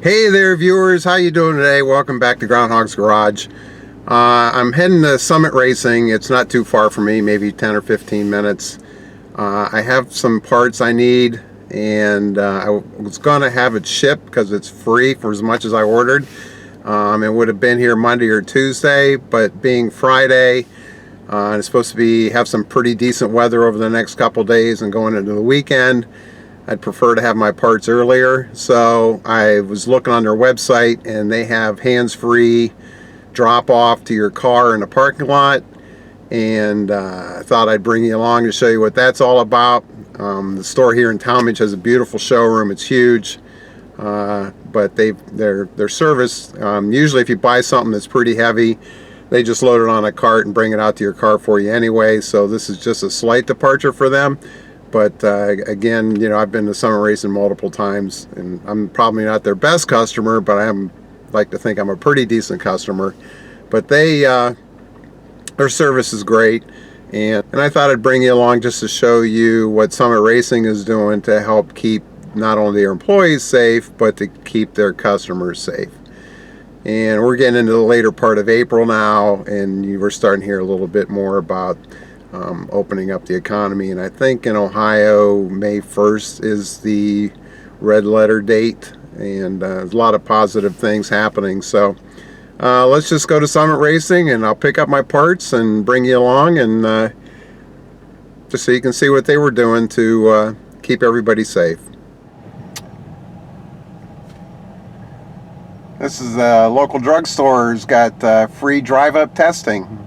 Hey there, viewers. How you doing today? Welcome back to Groundhog's Garage. I'm heading to Summit Racing. It's not too far from me, maybe 10 or 15 minutes. I have some parts I need, and I was going to have it shipped because it's free for as much as I ordered. It would have been here Monday or Tuesday, but being Friday, and it's supposed to have some pretty decent weather over the next couple days and going into the weekend, I'd prefer to have my parts earlier. So I was looking on their website, and they have hands-free drop-off to your car in the parking lot, and I thought I'd bring you along to show you what that's all about. The store here in Talmadge has a beautiful showroom. It's huge, but their service, usually if you buy something that's pretty heavy, they just load it on a cart and bring it out to your car for you anyway. So this is just a slight departure for them. But again, you know, I've been to Summit Racing multiple times, and I'm probably not their best customer, but like to think I'm a pretty decent customer. But their service is great, and I thought I'd bring you along just to show you what Summit Racing is doing to help keep not only their employees safe, but to keep their customers safe. And we're getting into the later part of April now, and we're starting to hear a little bit more about opening up the economy. And I think in Ohio, May 1st is the red letter date, and there's a lot of positive things happening. So let's just go to Summit Racing, and I'll pick up my parts and bring you along, and just so you can see what they were doing to keep everybody safe. This is a local drugstore's got free drive-up testing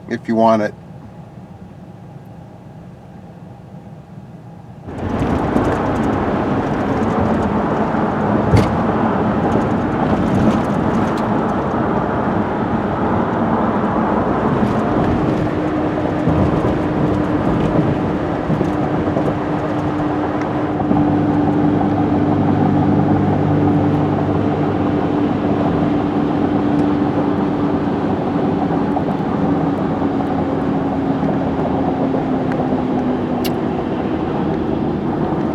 if you want it.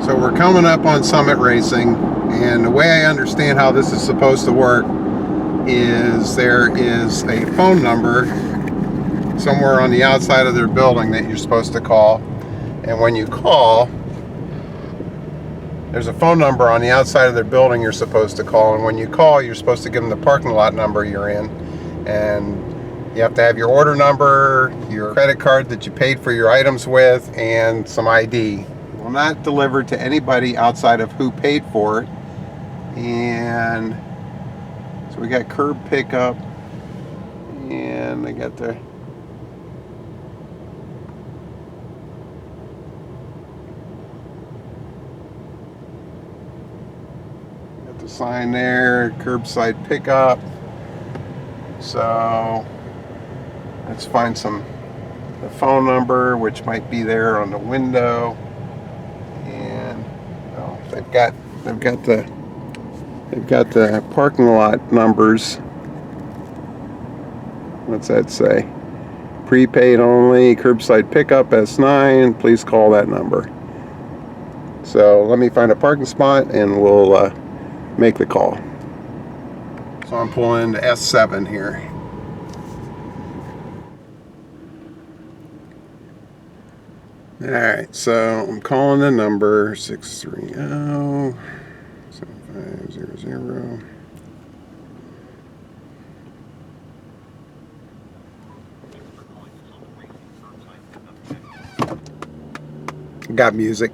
So we're coming up on Summit Racing, and the way I understand how this is supposed to work is there is a phone number somewhere on the outside of their building that you're supposed to call. And when you call, there's a phone number on the outside of their building you're supposed to call. And when you call, you're supposed to give them the parking lot number you're in. And you have to have your order number, your credit card that you paid for your items with, and some ID. Will not deliver to anybody outside of who paid for it. And so we got curb pickup, and I got the sign there, curbside pickup. So let's find the phone number, which might be there on the window. And oh, they've got the parking lot numbers. What's that say? Prepaid only, curbside pickup S9. Please call that number. So let me find a parking spot, and we'll make the call. So I'm pulling into S7 here. Alright, so I'm calling the number 630-7500. Got music.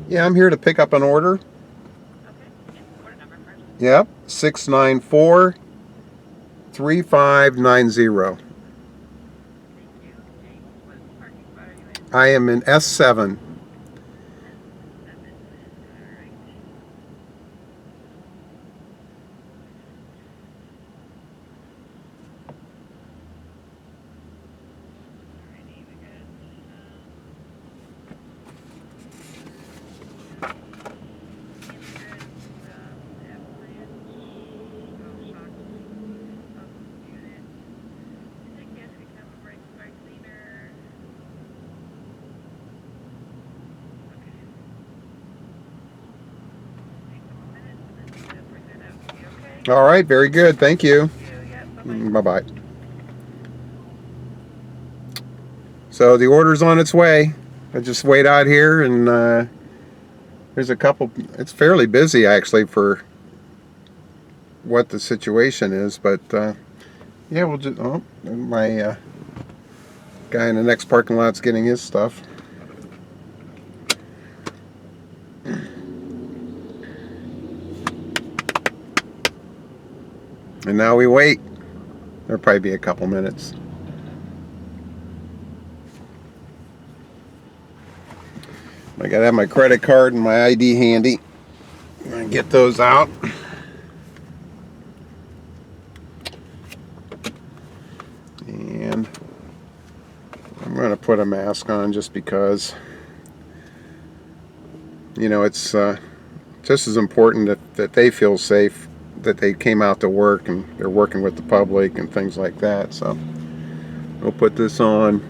Yeah, I'm here to pick up an order. Okay. Order number first. Yep, 694-3590. Thank you. Okay. What parking spot are you in? I am in S7. Alright. Alrighty, we got All right, very good. Thank you. Yeah, bye-bye. Bye-bye. So the order's on its way. I just wait out here, and there's a couple. It's fairly busy actually for what the situation is, but yeah, we'll just. Oh, my guy in the next parking lot's getting his stuff. And now we wait. There'll probably be a couple minutes. I gotta have my credit card and my ID handy. I'm gonna get those out. And I'm gonna put a mask on just because, you know, it's just as important that they feel safe, that they came out to work and they're working with the public and things like that. So we'll put this on.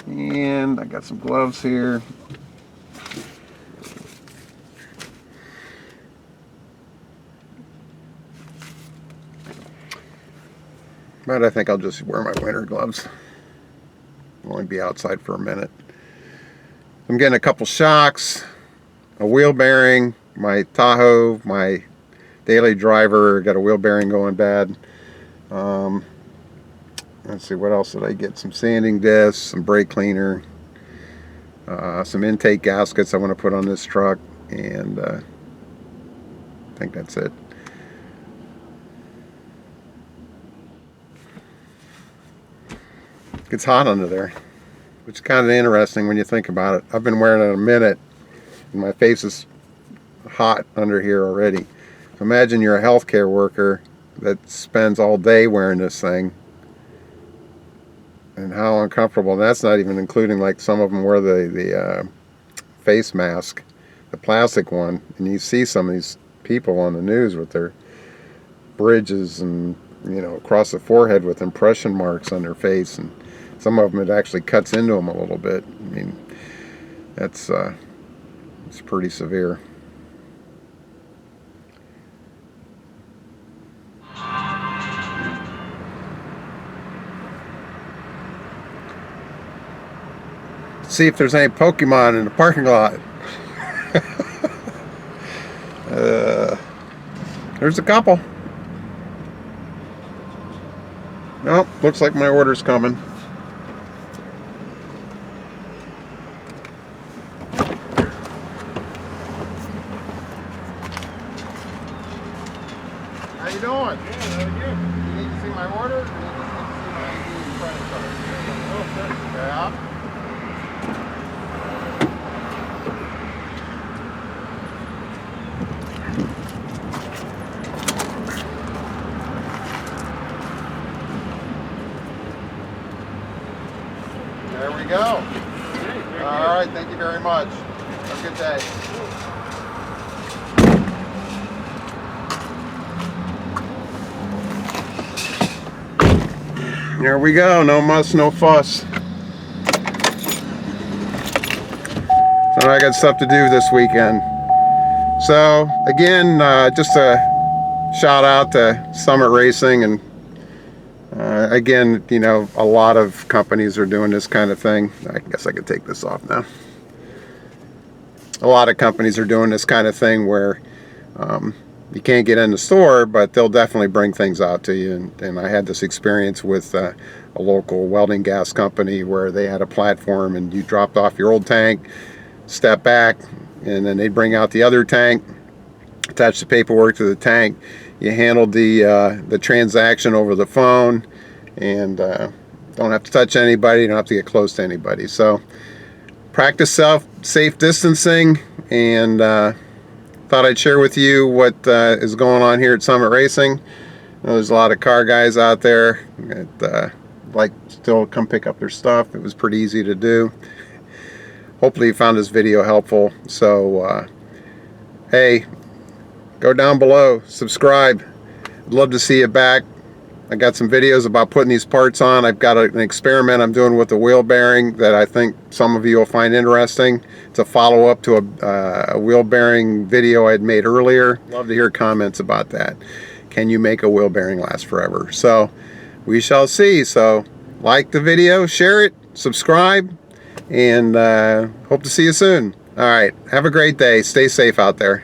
And I got some gloves here. But I think I'll just wear my winter gloves. I'll only be outside for a minute. I'm getting a couple shocks, a wheel bearing, my Tahoe, my daily driver got a wheel bearing going bad. Let's see, what else did I get? Some sanding discs, some brake cleaner, some intake gaskets I want to put on this truck, and I think that's it. It's hot under there, which is kind of interesting when you think about it. I've been wearing it a minute, and my face is hot under here already. So imagine you're a healthcare worker that spends all day wearing this thing, and how uncomfortable. And that's not even including, like, some of them wear the face mask, the plastic one, and you see some of these people on the news with their bridges and, you know, across the forehead with impression marks on their face, and some of them, it actually cuts into them a little bit. I mean, that's it's pretty severe. See if there's any Pokemon in the parking lot. There's a couple. Nope, looks like my order's coming. How you doing? Yeah, very good. You need to see my order, or you just need to see my ID and credit card? Okay. Yeah. There we go. Okay, very All right, thank you very much. Have a good day. There we go. No muss, no fuss. So I got stuff to do this weekend. So again, just a shout out to Summit Racing, and again, you know, a lot of companies are doing this kind of thing. I guess I could take this off now. A lot of companies are doing this kind of thing where you can't get in the store, but they'll definitely bring things out to you. And I had this experience with a local welding gas company where they had a platform, and you dropped off your old tank, step back, and then they'd bring out the other tank, attach the paperwork to the tank. You handled the transaction over the phone, and don't have to touch anybody, you don't have to get close to anybody. So practice safe distancing, and thought I'd share with you what is going on here at Summit Racing. I know there's a lot of car guys out there that like still come pick up their stuff. It was pretty easy to do. Hopefully you found this video helpful. So hey, go down below, subscribe. I'd love to see you back. I got some videos about putting these parts on. I've got an experiment I'm doing with the wheel bearing that I think some of you will find interesting. It's a follow-up to a wheel bearing video I'd made earlier. Love to hear comments about that. Can you make a wheel bearing last forever? So we shall see. So like the video, share it, subscribe, and hope to see you soon. All right, have a great day. Stay safe out there.